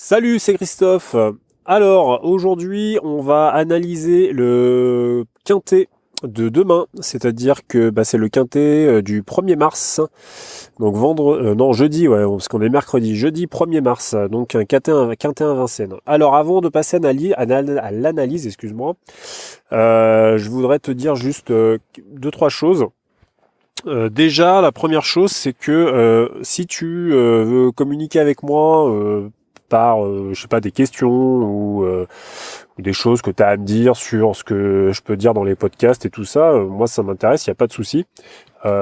Salut, c'est Christophe. Alors, aujourd'hui, on va analyser le quintet de demain, c'est-à-dire que c'est le quintet du 1er mars, donc jeudi, ouais, parce qu'on est mercredi, jeudi 1er mars, donc un quintet à Vincennes. Alors, avant de passer à l'analyse, excuse-moi, je voudrais te dire juste deux, trois choses. Déjà, la première chose, c'est que si tu veux communiquer avec moi par, je sais pas, des questions ou des choses que tu as à me dire sur ce que je peux dire dans les podcasts et tout ça, moi ça m'intéresse, il n'y a pas de souci.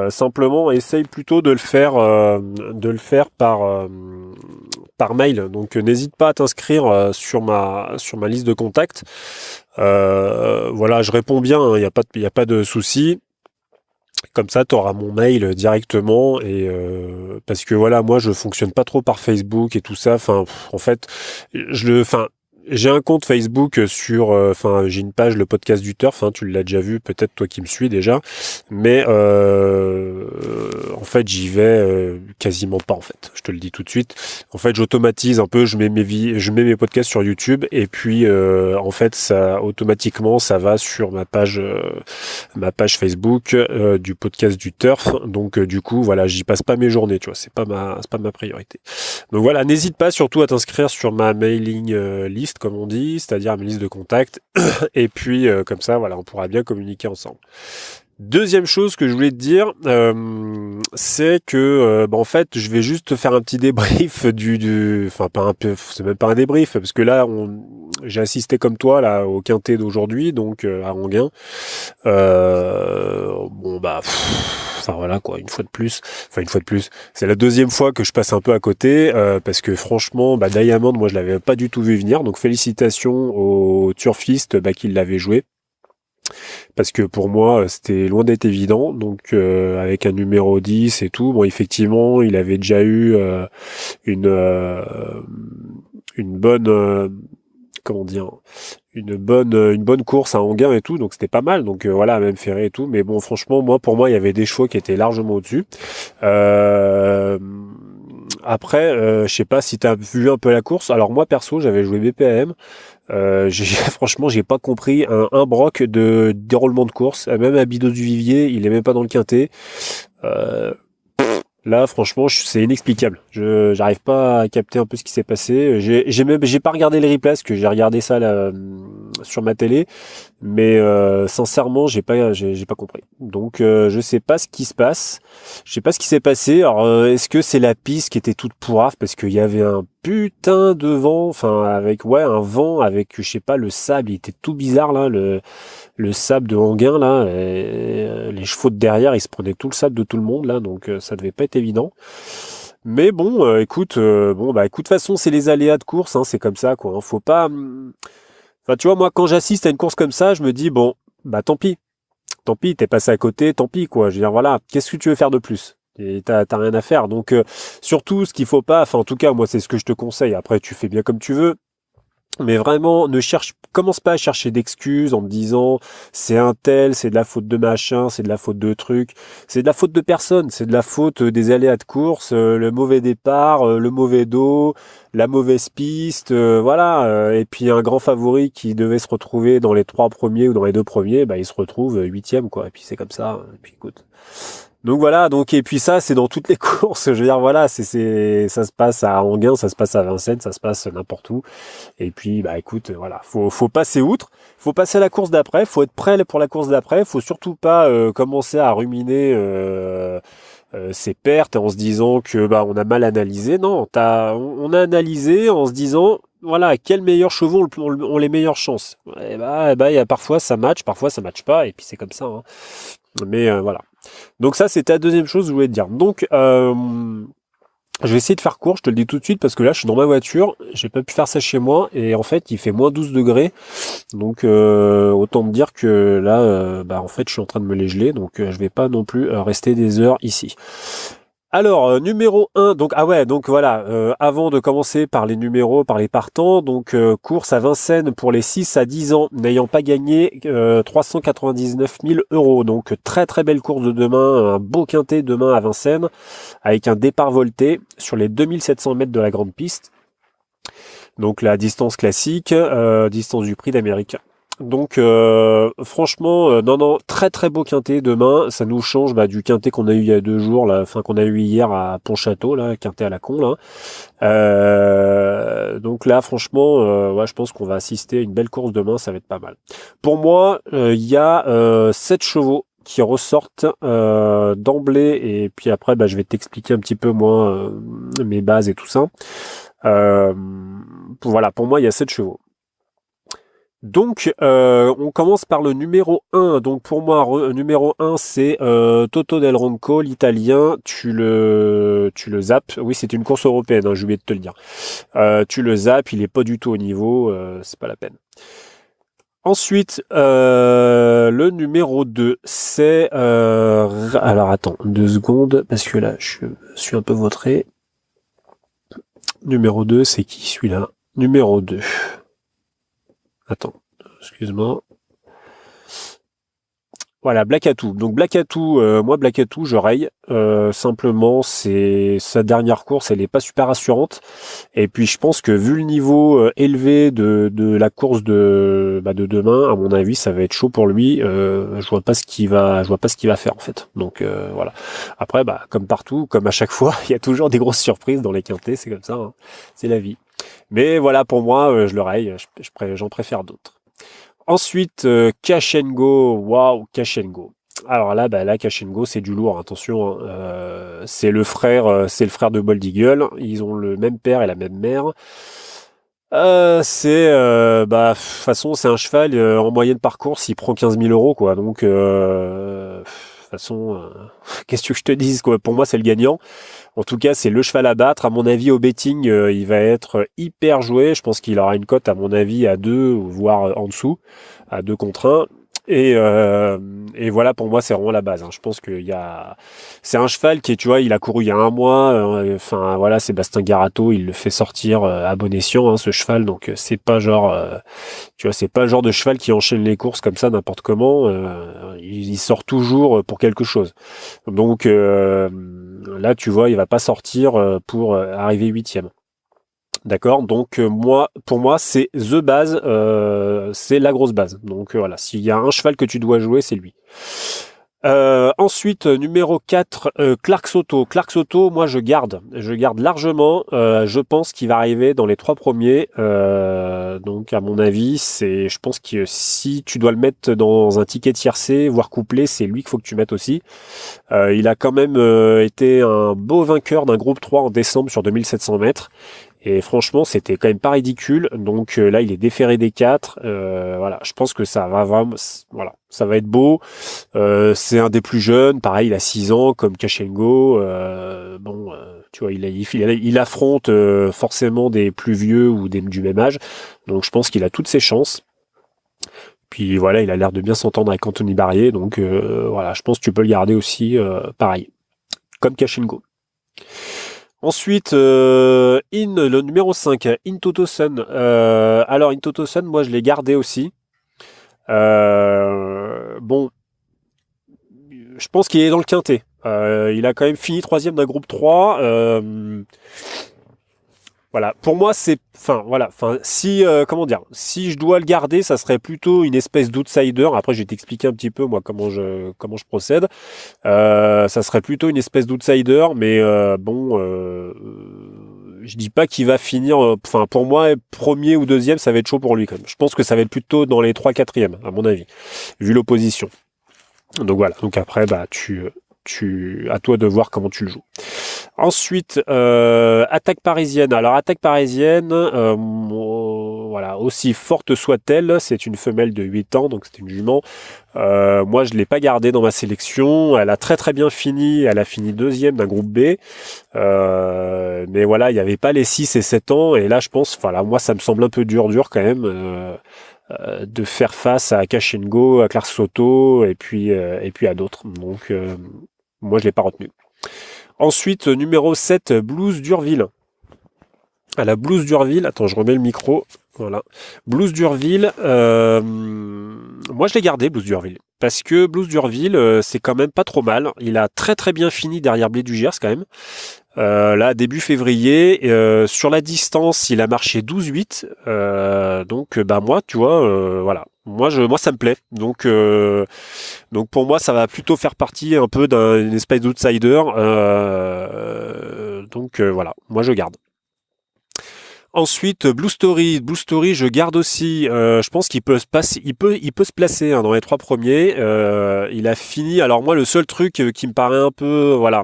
Simplement, essaye plutôt de le faire par mail. Donc, n'hésite pas à t'inscrire sur ma liste de contacts. Voilà, je réponds bien, hein, il y a pas de souci. Comme ça, tu auras mon mail directement et parce que voilà, moi je fonctionne pas trop par Facebook et tout ça. Enfin, en fait, j'ai un compte Facebook j'ai une page le podcast du turf. Tu l'as déjà vu, peut-être toi qui me suis déjà, mais en fait j'y vais quasiment pas. En fait, je te le dis tout de suite. En fait, j'automatise un peu, je mets mes podcasts sur YouTube et puis en fait ça automatiquement ça va sur ma page Facebook du podcast du turf. Donc du coup voilà, j'y passe pas mes journées, tu vois, c'est pas ma priorité. Donc voilà, n'hésite pas surtout à t'inscrire sur ma mailing list comme on dit, c'est-à-dire ma liste de contacts et puis comme ça voilà, on pourra bien communiquer ensemble. Deuxième chose que je voulais te dire, c'est que en fait, je vais juste te faire un petit débrief enfin pas un peu, c'est même pas un débrief parce que là, j'ai assisté comme toi là au quintet d'aujourd'hui, donc à Anguin. Enfin voilà quoi, une fois de plus, c'est la deuxième fois que je passe un peu à côté parce que franchement, Diamond, moi je l'avais pas du tout vu venir, donc félicitations aux turfistes qui l'avaient joué. Parce que pour moi, c'était loin d'être évident. Donc, avec un numéro 10 et tout, bon, effectivement, il avait déjà eu une euh, une bonne comment dire une bonne course à Anguin et tout, donc c'était pas mal. Donc voilà, même Ferré et tout. Mais bon, franchement, pour moi, il y avait des chevaux qui étaient largement au-dessus. Euh, Après, je sais pas si t'as vu un peu la course. Alors moi, perso, j'avais joué BPM. Franchement, j'ai pas compris un broc de déroulement de course. Même Abido du Vivier, il est même pas dans le quintet. Euh, Là, franchement, c'est inexplicable. J'arrive pas à capter un peu ce qui s'est passé. J'ai pas regardé les replays, parce que j'ai regardé ça là, sur ma télé. Mais sincèrement, j'ai pas compris. Donc je sais pas ce qui se passe. Je sais pas ce qui s'est passé. Alors est-ce que c'est la piste qui était toute pourrave parce qu'il y avait un putain de vent, enfin avec un vent avec je sais pas le sable, il était tout bizarre là, le sable de Anguin là, et, les chevaux de derrière, ils se prenaient tout le sable de tout le monde là, donc ça devait pas être évident. Mais bon, écoute, écoute, de toute façon, c'est les aléas de course, hein, c'est comme ça quoi. Hein. Faut pas. Enfin, tu vois, moi, quand j'assiste à une course comme ça, je me dis, bon, tant pis, t'es passé à côté, tant pis, quoi. Je veux dire, voilà, qu'est-ce que tu veux faire de plus? Et t'as rien à faire. Donc, surtout, ce qu'il faut pas, enfin, en tout cas, moi, c'est ce que je te conseille. Après, tu fais bien comme tu veux. Mais vraiment, commence pas à chercher d'excuses en me disant c'est un tel, c'est de la faute de machin, c'est de la faute de truc, c'est de la faute de personne, c'est de la faute des aléas de course, le mauvais départ, le mauvais dos, la mauvaise piste, voilà. Et puis un grand favori qui devait se retrouver dans les trois premiers ou dans les deux premiers, il se retrouve huitième quoi. Et puis c'est comme ça. Et puis écoute. Donc voilà, et puis ça c'est dans toutes les courses, je veux dire voilà, ça se passe à Anguin, ça se passe à Vincennes, ça se passe n'importe où. Et puis écoute, voilà, faut passer outre, faut passer à la course d'après, faut être prêt pour la course d'après, faut surtout pas commencer à ruminer ses pertes en se disant que on a mal analysé. Non, on a analysé en se disant voilà, quels meilleurs chevaux ont les meilleures chances. Il y a parfois ça match, parfois ça match pas, et puis c'est comme ça. Hein. Mais voilà. Donc ça, c'était la deuxième chose que je voulais te dire. Donc, je vais essayer de faire court, je te le dis tout de suite, parce que là, je suis dans ma voiture, j'ai pas pu faire ça chez moi, et en fait, il fait moins 12 degrés. Donc, autant me dire que là, en fait, je suis en train de me les geler, donc je vais pas non plus rester des heures ici. Alors, numéro 1, donc voilà, avant de commencer par les numéros, par les partants, donc course à Vincennes pour les 6 à 10 ans, n'ayant pas gagné 399 000 euros. Donc très très belle course de demain, un beau quintet demain à Vincennes, avec un départ volté sur les 2700 mètres de la grande piste. Donc la distance classique, distance du prix d'Amérique. Donc franchement, non, très très beau quintet demain. Ça nous change du quintet qu'on a eu il y a 2 jours, là, enfin qu'on a eu hier à Pontchâteau, là, quintet à la con là. Donc là, franchement, ouais, je pense qu'on va assister à une belle course demain, ça va être pas mal. Pour moi, il y a 7 chevaux qui ressortent d'emblée, et puis après, je vais t'expliquer un petit peu moi mes bases et tout ça. Voilà, pour moi, il y a 7 chevaux. Donc, on commence par le numéro 1. Donc, pour moi, numéro 1, c'est Toto Del Ronco, l'italien. Tu le zappes. Oui, c'est une course européenne, hein, j'ai oublié de te le dire. Tu le zappes, il est pas du tout au niveau, c'est pas la peine. Ensuite, le numéro 2, c'est... alors, attends, 2 secondes, parce que là, je suis un peu vautré. Numéro 2, c'est qui, celui-là? Numéro 2. Attends, excuse-moi. Voilà, Black Atou. Donc Black Atou, moi Black Atou, je raye. Simplement, c'est sa dernière course, elle est pas super rassurante. Et puis je pense que vu le niveau élevé de la course de demain, à mon avis, ça va être chaud pour lui. Je vois pas ce qu'il va faire en fait. Donc voilà. Après, comme partout, comme à chaque fois, il y a toujours des grosses surprises dans les quintés. C'est comme ça, hein. C'est la vie. Mais voilà, pour moi, je le raye. J'en préfère d'autres. Ensuite, Cash and Go. Waouh, Cash and Go. Alors là, Cash and Go, c'est du lourd. Attention, hein. C'est le frère de Bold Eagle. Ils ont le même père et la même mère. De toute façon, c'est un cheval en moyenne par course, il prend 15 000 euros, quoi. Donc, de toute façon, qu'est-ce que je te dise, quoi. Pour moi, c'est le gagnant. En tout cas, c'est le cheval à battre. À mon avis, au betting, il va être hyper joué. Je pense qu'il aura une cote, à mon avis, à 2, voire en dessous, à 2 contre 1. Et voilà, pour moi, c'est vraiment la base, hein. Je pense c'est un cheval qui est, tu vois, il a couru il y a 1 mois. Enfin, voilà, Sébastien Garato, il le fait sortir à bon escient, hein, ce cheval. Donc, c'est pas genre, tu vois, c'est pas le genre de cheval qui enchaîne les courses comme ça n'importe comment. Il sort toujours pour quelque chose. Donc, là, tu vois, il va pas sortir pour arriver 8e. D'accord, donc pour moi, c'est the base, c'est la grosse base. Donc voilà, s'il y a un cheval que tu dois jouer, c'est lui. Ensuite, numéro 4, Clark Soto. Clark Soto, moi je garde largement. Je pense qu'il va arriver dans les 3 premiers. Donc à mon avis, je pense que si tu dois le mettre dans un ticket tiercé, voire couplé, c'est lui qu'il faut que tu mettes aussi. Il a quand même été un beau vainqueur d'un groupe 3 en décembre sur 2700 mètres. Et franchement, c'était quand même pas ridicule. Donc là, il est déféré des 4. Voilà, je pense que ça va vraiment, voilà, ça va être beau. C'est un des plus jeunes. Pareil, il a 6 ans, comme Cash and Go. Tu vois, il affronte forcément des plus vieux ou du même âge. Donc je pense qu'il a toutes ses chances. Puis voilà, il a l'air de bien s'entendre avec Anthony Barrier. Donc voilà, je pense que tu peux le garder aussi, pareil, comme Cash and Go. Ensuite, le numéro 5, In Toto Sun. Alors, In Toto Sun, moi, je l'ai gardé aussi. Bon, je pense qu'il est dans le quintet. Il a quand même fini 3e d'un groupe 3. Voilà, pour moi, si je dois le garder, ça serait plutôt une espèce d'outsider. Après, je vais t'expliquer un petit peu, moi, comment je procède. Ça serait plutôt une espèce d'outsider, mais je dis pas qu'il va finir. Pour moi, premier ou deuxième, ça va être chaud pour lui quand même. Je pense que ça va être plutôt dans les 3/4e, à mon avis, vu l'opposition. Donc voilà. Donc après, à toi de voir comment tu le joues. Ensuite, attaque parisienne. Alors, attaque parisienne, voilà, aussi forte soit-elle, c'est une femelle de 8 ans, donc c'est une jument. Moi, je l'ai pas gardée dans ma sélection. Elle a très très bien fini. Elle a fini 2e d'un groupe B. Mais voilà, il n'y avait pas les 6 et 7 ans. Et là, je pense, voilà, moi, ça me semble un peu dur quand même. De faire face à Cash and Go, à Clark Soto et puis à d'autres. Donc, moi, je l'ai pas retenu. Ensuite, numéro 7, Blues d'Urville. À la Blues d'Urville, attends, je remets le micro. Voilà. Blues d'Urville, moi je l'ai gardé, Blues d'Urville. Parce que Blues d'Urville, c'est quand même pas trop mal. Il a très très bien fini derrière Blé du Gers quand même. Là, début février, sur la distance, il a marché 12,8. Donc, bah moi, tu vois, voilà. Moi, ça me plaît. Donc pour moi, ça va plutôt faire partie un peu d'une espèce d'outsider. Voilà, moi je garde. Ensuite, Blue Story. Blue Story, je garde aussi. Je pense qu'il peut se passer, il peut se placer dans les 3 premiers. Il a fini. Alors moi, le seul truc qui me paraît un peu, voilà,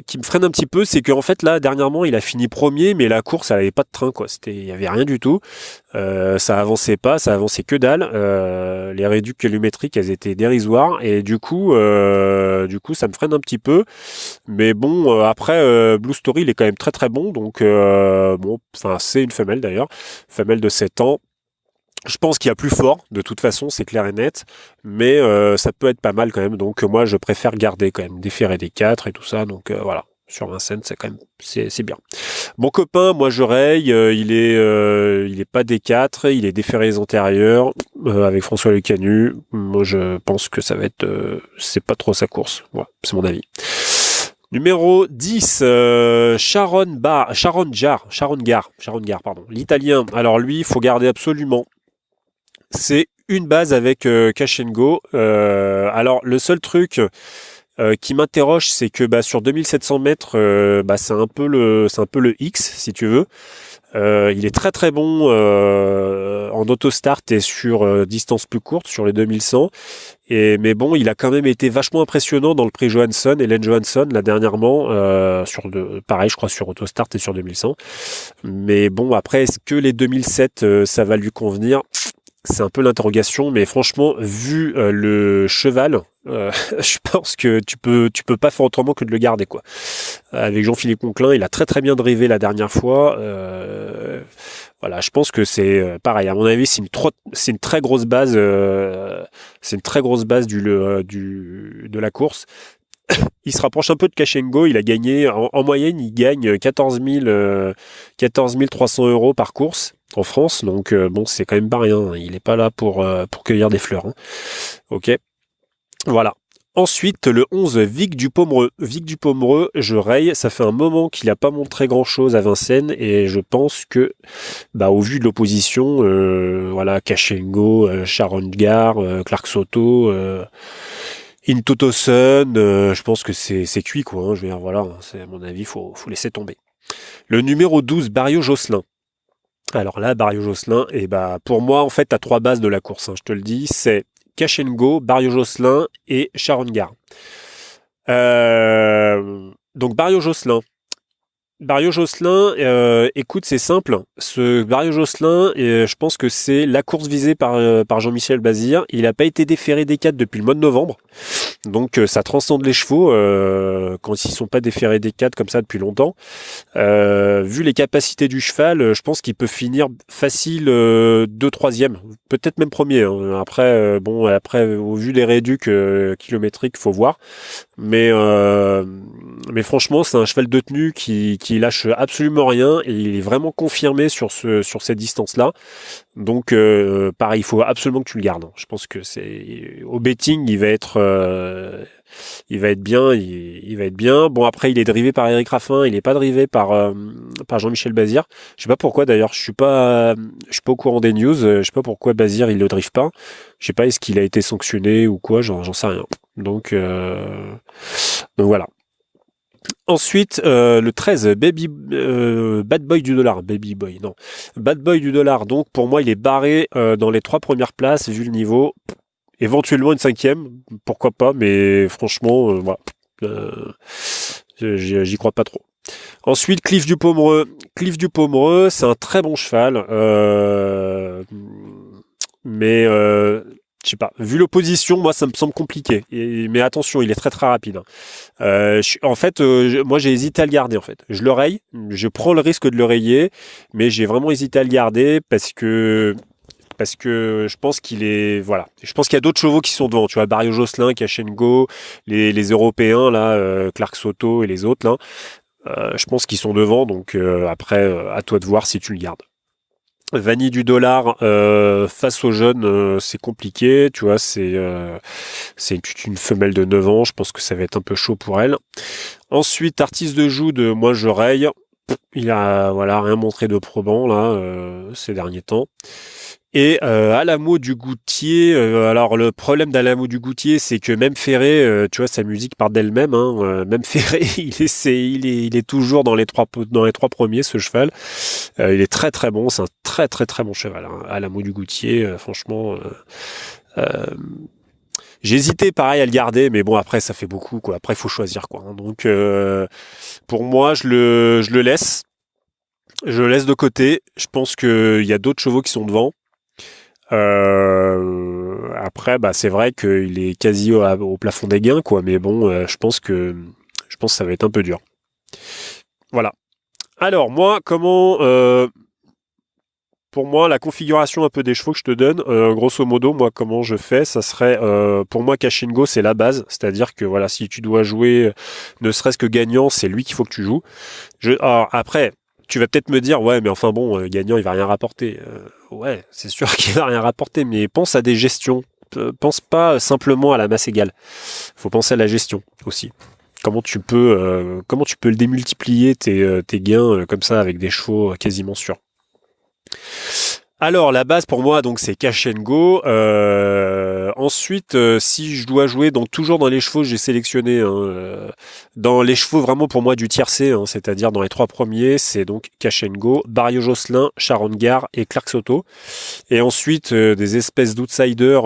qui me freine un petit peu, c'est qu'en fait là dernièrement il a fini premier, mais la course elle avait pas de train quoi. Il y avait rien du tout. Ça avançait pas, ça avançait que dalle. Les réducs kilométriques elles étaient dérisoires et du coup ça me freine un petit peu. Mais bon après Blue Story il est quand même très très bon donc bon enfin c'est une femelle d'ailleurs, femelle de 7 ans. Je pense qu'il y a plus fort, de toute façon, c'est clair et net, mais ça peut être pas mal quand même. Donc moi, je préfère garder quand même, déférer des 4 et tout ça. Donc voilà, sur Vincennes, c'est quand même, c'est bien. Mon copain, moi je raye, il est pas des 4, il est déféré les antérieurs avec François Lecanu. Moi, je pense que ça va être, c'est pas trop sa course. Voilà, c'est mon avis. Numéro 10, Sharon Gar, pardon, l'italien. Alors lui, il faut garder absolument. C'est une base avec Cash and Go. Alors le seul truc qui m'interroge, c'est que sur 2700 mètres, c'est un peu le X si tu veux. Il est très très bon en autostart et sur distance plus courte, sur les 2100. Mais bon, il a quand même été vachement impressionnant dans le prix Johansson, Hélène Johansson, là dernièrement, pareil, je crois sur autostart et sur 2100. Mais bon, après, est-ce que les 2007, ça va lui convenir ? C'est un peu l'interrogation, mais franchement, vu le cheval, je pense que tu peux pas faire autrement que de le garder quoi. Avec Jean-Philippe Conquelin, il a très très bien drivé la dernière fois. Voilà, je pense que c'est pareil. À mon avis, c'est une très grosse base. C'est une très grosse base de la course. Il se rapproche un peu de Cash and Go. Il a gagné en moyenne, il gagne 14 300 euros par course en France. Donc bon, c'est quand même pas rien. Il n'est pas là pour cueillir des fleurs. Hein. Ok, voilà. Ensuite, le 11, Vic Dupomereux. Vic Dupomereux, je raye. Ça fait un moment qu'il n'a pas montré grand-chose à Vincennes et je pense que, au vu de l'opposition, voilà, Cash and Go, Sharon Gar, Clark Soto, Intotosun, je pense que c'est cuit quoi. Hein, je veux dire, voilà, c'est à mon avis, faut laisser tomber. Le numéro 12, Barrio Josselin. Alors là, Barrio Josselin, pour moi, en fait, t'as 3 bases de la course. Hein, je te le dis, c'est Cash and Go, Barrio Josselin et Sharon Gar. Donc Barrio Josselin. Barrio Josselin, écoute, c'est simple. Ce Barrio Josselin, je pense que c'est la course visée par Jean-Michel Bazir. Il n'a pas été déféré des 4 depuis le mois de novembre. Donc ça transcende les chevaux quand ils sont pas déférés des 4 comme ça depuis longtemps. Vu les capacités du cheval, je pense qu'il peut finir facile 2/3e, peut-être même premier. Hein. Après, au vu des réducs kilométriques, faut voir. Mais franchement, c'est un cheval de tenue qui lâche absolument rien et il est vraiment confirmé sur cette distance-là. Donc, pareil, il faut absolument que tu le gardes. Je pense que c'est au betting, il va être bien. Il va être bien. Bon, après, il est drivé par Eric Raffin. Il n'est pas drivé par Jean-Michel Bazir. Je sais pas pourquoi. D'ailleurs, je suis pas au courant des news. Je sais pas pourquoi Bazir il le drive pas. Je sais pas est-ce qu'il a été sanctionné ou quoi. J'en sais rien. Donc voilà. Ensuite, le 13, Bad Boy du dollar. Baby Boy, non. Bad Boy du dollar. Donc, pour moi, il est barré dans les 3 premières places, vu le niveau. Éventuellement une 5e, pourquoi pas, mais franchement, voilà. J'y crois pas trop. Ensuite, Cliff du Pomereux. Cliff du Pomereux, c'est un très bon cheval. Mais je sais pas, vu l'opposition, moi ça me semble compliqué. Mais attention, il est très très rapide. Moi j'ai hésité à le garder en fait. Je le raye, je prends le risque de le rayer, mais j'ai vraiment hésité à le garder parce que je pense qu'il est voilà. Je pense qu'il y a d'autres chevaux qui sont devant. Tu vois, Barrio Josselin, Cash and Go, les Européens là, Clark Soto et les autres là. Je pense qu'ils sont devant. Donc après, à toi de voir si tu le gardes. Vanille du dollar face aux jeunes, c'est compliqué, tu vois, c'est une femelle de 9 ans, je pense que ça va être un peu chaud pour elle. Ensuite, artiste de joue de moi je raye. Il a voilà rien montré de probant là ces derniers temps. Et Alamo du Goutier, alors le problème d'Alamo du Goutier, c'est que même Ferré, tu vois, sa musique part d'elle-même. Hein, même Ferré, il est toujours dans les trois premiers, ce cheval. Il est très très bon, c'est un très très très bon cheval. Hein. Alamo du Goutier, franchement. Euh, j'ai hésité pareil à le garder, mais bon après ça fait beaucoup quoi. Après il faut choisir quoi. Hein. Donc pour moi je le laisse. Je le laisse de côté. Je pense qu'il y a d'autres chevaux qui sont devant. Après, bah, c'est vrai qu'il est quasi au plafond des gains, quoi. Mais bon, je pense que ça va être un peu dur. Voilà. Alors moi, pour moi, la configuration un peu des chevaux que je te donne, grosso modo, moi, comment je fais, ça serait, pour moi, Cash and Go, c'est la base. C'est-à-dire que voilà, si tu dois jouer, ne serait-ce que gagnant, c'est lui qu'il faut que tu joues. Alors, après. Tu vas peut-être me dire, ouais, mais enfin bon, gagnant, il va rien rapporter. Ouais, c'est sûr qu'il va rien rapporter, mais pense à des gestions. Pense pas simplement à la masse égale. Faut penser à la gestion aussi. Comment tu peux le démultiplier tes gains comme ça avec des chevaux quasiment sûrs. Alors la base pour moi donc c'est Cash and Go. Ensuite si je dois jouer donc toujours dans les chevaux j'ai sélectionné hein, dans les chevaux vraiment pour moi du tiercé hein, c'est-à-dire dans les trois premiers c'est donc Cash and Go, Barrio Josselin, Sharon Gare et Clark Soto. Et ensuite des espèces d'outsiders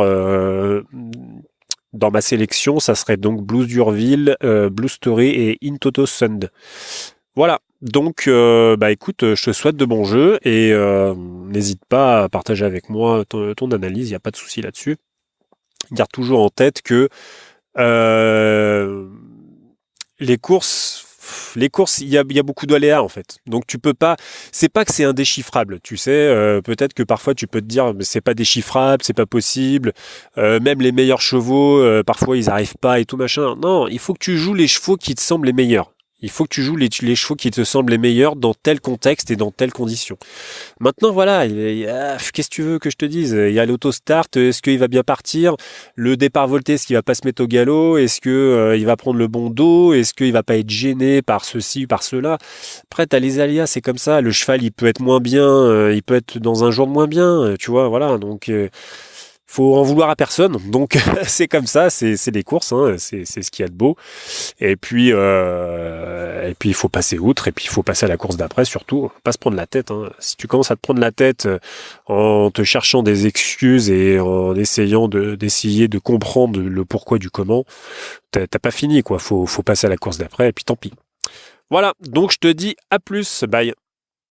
dans ma sélection ça serait donc Blues d'Urville, Blue Story et Intoto Sund. Voilà, donc bah écoute, je te souhaite de bons jeux et n'hésite pas à partager avec moi ton analyse, il n'y a pas de souci là-dessus. Garde toujours en tête que euh, les courses, il y a beaucoup d'aléas en fait. Donc tu peux pas, c'est pas que c'est indéchiffrable, tu sais. Peut-être que parfois tu peux te dire, mais c'est pas déchiffrable, c'est pas possible. Même les meilleurs chevaux, parfois ils arrivent pas et tout machin. Non, il faut que tu joues les chevaux qui te semblent les meilleurs. Il faut que tu joues les chevaux qui te semblent les meilleurs dans tel contexte et dans telles conditions. Maintenant, voilà, qu'est-ce que tu veux que je te dise? Il y a l'autostart, est-ce qu'il va bien partir? Le départ volté, est-ce qu'il va pas se mettre au galop? Est-ce que il va prendre le bon dos? Est-ce qu'il va pas être gêné par ceci, par cela? Après, t'as les aléas, c'est comme ça. Le cheval, il peut être moins bien, il peut être dans un jour de moins bien, tu vois, voilà. Donc, faut en vouloir à personne. Donc, c'est comme ça, c'est des courses, hein, c'est ce qu'il y a de beau. Et puis il faut passer outre, et puis il faut passer à la course d'après surtout, pas se prendre la tête. Hein. Si tu commences à te prendre la tête en te cherchant des excuses et en essayant d'essayer de comprendre le pourquoi du comment, t'as pas fini quoi. Faut passer à la course d'après, et puis tant pis. Voilà, donc je te dis à plus, bye.